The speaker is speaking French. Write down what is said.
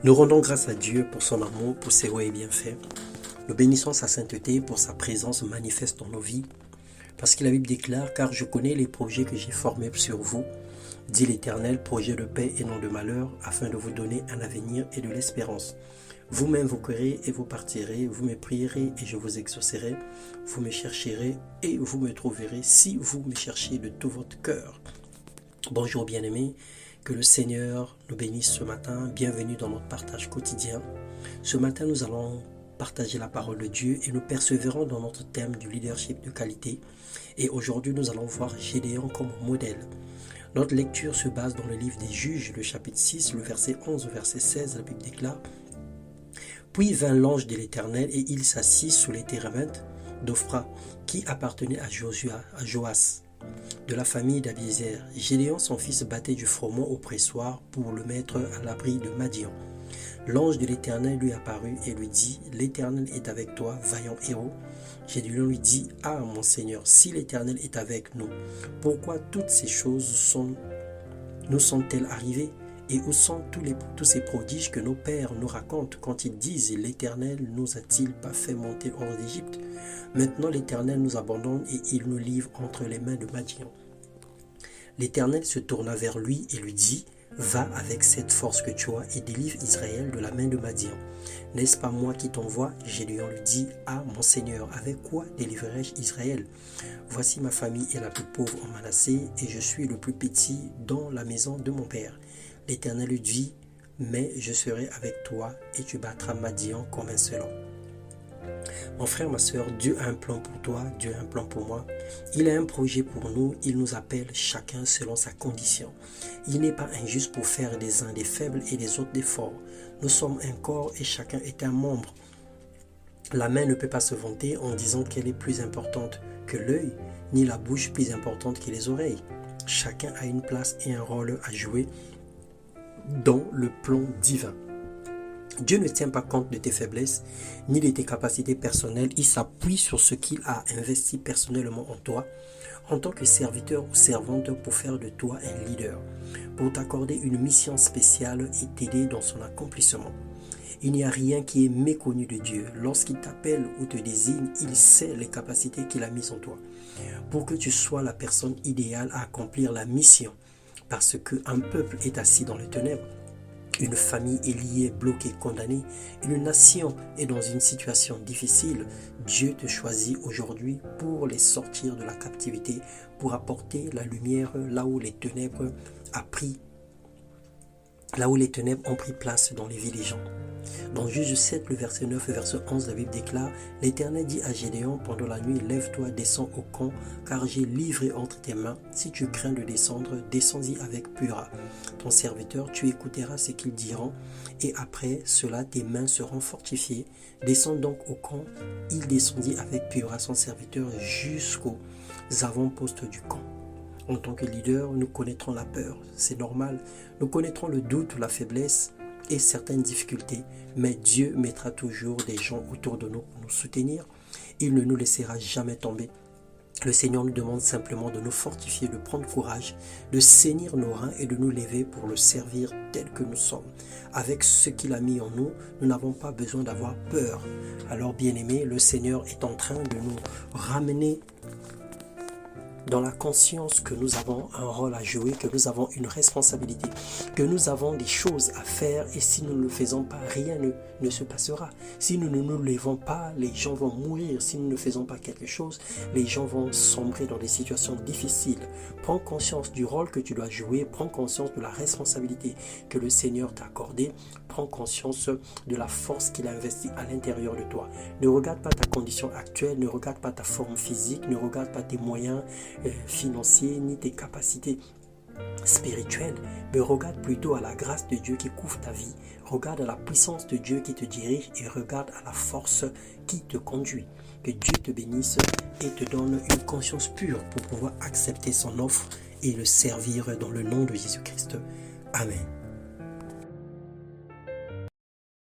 Nous rendons grâce à Dieu pour son amour, pour ses lois et bienfaits. Nous bénissons sa sainteté pour sa présence manifeste dans nos vies. Parce que la Bible déclare, car je connais les projets que j'ai formés sur vous, dit l'Éternel, projets de paix et non de malheur, afin de vous donner un avenir et de l'espérance. Vous-même vous courrez et vous partirez, vous me prierez et je vous exaucerai, vous me chercherez et vous me trouverez si vous me cherchez de tout votre cœur. Bonjour bien-aimés, que le Seigneur nous bénisse ce matin, bienvenue dans notre partage quotidien. Ce matin nous allons partager la parole de Dieu et nous persévérons dans notre thème du leadership de qualité. Et aujourd'hui nous allons voir Gédéon comme modèle. Notre lecture se base dans le livre des Juges, le chapitre 6, le verset 11 au verset 16, la Bible déclare: Puis vint l'ange de l'Éternel et il s'assit sous les térébintes d'Ophra, qui appartenait à Joas, de la famille d'Abiézer. Gédéon, son fils, battait du froment au pressoir pour le mettre à l'abri de Madian. L'ange de l'Éternel lui apparut et lui dit: L'Éternel est avec toi, vaillant héros. Gédéon lui dit: Ah, mon Seigneur, si l'Éternel est avec nous, pourquoi toutes ces choses nous sont-elles arrivées? Et où sont tous ces prodiges que nos pères nous racontent quand ils disent: L'Éternel nous a-t-il pas fait monter hors d'Égypte? Maintenant l'Éternel nous abandonne et il nous livre entre les mains de Madian. L'Éternel se tourna vers lui et lui dit: Va avec cette force que tu as et délivre Israël de la main de Madian. N'est-ce pas moi qui t'envoie? Gédéon lui dit: Ah, mon Seigneur, avec quoi délivrerai-je Israël? Voici ma famille est la plus pauvre en Manassé et je suis le plus petit dans la maison de mon père. L'Éternel lui dit: Mais je serai avec toi et tu battras Madian comme un seul homme. Mon frère, ma soeur, Dieu a un plan pour toi, Dieu a un plan pour moi. Il a un projet pour nous, il nous appelle chacun selon sa condition. Il n'est pas injuste pour faire des uns des faibles et des autres des forts. Nous sommes un corps et chacun est un membre. La main ne peut pas se vanter en disant qu'elle est plus importante que l'œil, ni la bouche plus importante que les oreilles. Chacun a une place et un rôle à jouer dans le plan divin. Dieu ne tient pas compte de tes faiblesses ni de tes capacités personnelles. Il s'appuie sur ce qu'il a investi personnellement en toi en tant que serviteur ou servante pour faire de toi un leader, pour t'accorder une mission spéciale et t'aider dans son accomplissement. Il n'y a rien qui est méconnu de Dieu. Lorsqu'il t'appelle ou te désigne, il sait les capacités qu'il a mises en toi pour que tu sois la personne idéale à accomplir la mission. Parce qu'un peuple est assis dans les ténèbres, une famille est liée, bloquée, condamnée, une nation est dans une situation difficile, Dieu te choisit aujourd'hui pour les sortir de la captivité, pour apporter la lumière là où les ténèbres ont pris place dans les vies des gens. Dans Juge 7, le verset 9 et verset 11, la Bible déclare: L'Éternel dit à Gédéon pendant la nuit: Lève-toi, descends au camp, car j'ai livré entre tes mains. Si tu crains de descendre, descends-y avec Pura. Ton serviteur, tu écouteras ce qu'ils diront, et après cela, tes mains seront fortifiées. Descends donc au camp. Il descendit avec Pura, son serviteur, jusqu'aux avant-postes du camp. En tant que leader, nous connaîtrons la peur, c'est normal. Nous connaîtrons le doute, la faiblesse et certaines difficultés, mais Dieu mettra toujours des gens autour de nous pour nous soutenir. Il ne nous laissera jamais tomber. Le Seigneur nous demande simplement de nous fortifier, de prendre courage, de saisir nos reins et de nous lever pour le servir tel que nous sommes. Avec ce qu'il a mis en nous, nous n'avons pas besoin d'avoir peur. Alors bien-aimés, le Seigneur est en train de nous ramener dans la conscience que nous avons un rôle à jouer, que nous avons une responsabilité, que nous avons des choses à faire, et si nous ne le faisons pas, rien ne se passera. Si nous ne nous levons pas, les gens vont mourir. Si nous ne faisons pas quelque chose, les gens vont sombrer dans des situations difficiles. Prends conscience du rôle que tu dois jouer, prends conscience de la responsabilité que le Seigneur t'a accordée, prends conscience de la force qu'il a investie à l'intérieur de toi. Ne regarde pas ta condition actuelle, ne regarde pas ta forme physique, ne regarde pas tes moyens financiers ni tes capacités spirituelles, mais regarde plutôt à la grâce de Dieu qui couvre ta vie, regarde à la puissance de Dieu qui te dirige et regarde à la force qui te conduit. Que Dieu te bénisse et te donne une conscience pure pour pouvoir accepter son offre et le servir dans le nom de Jésus-Christ. Amen.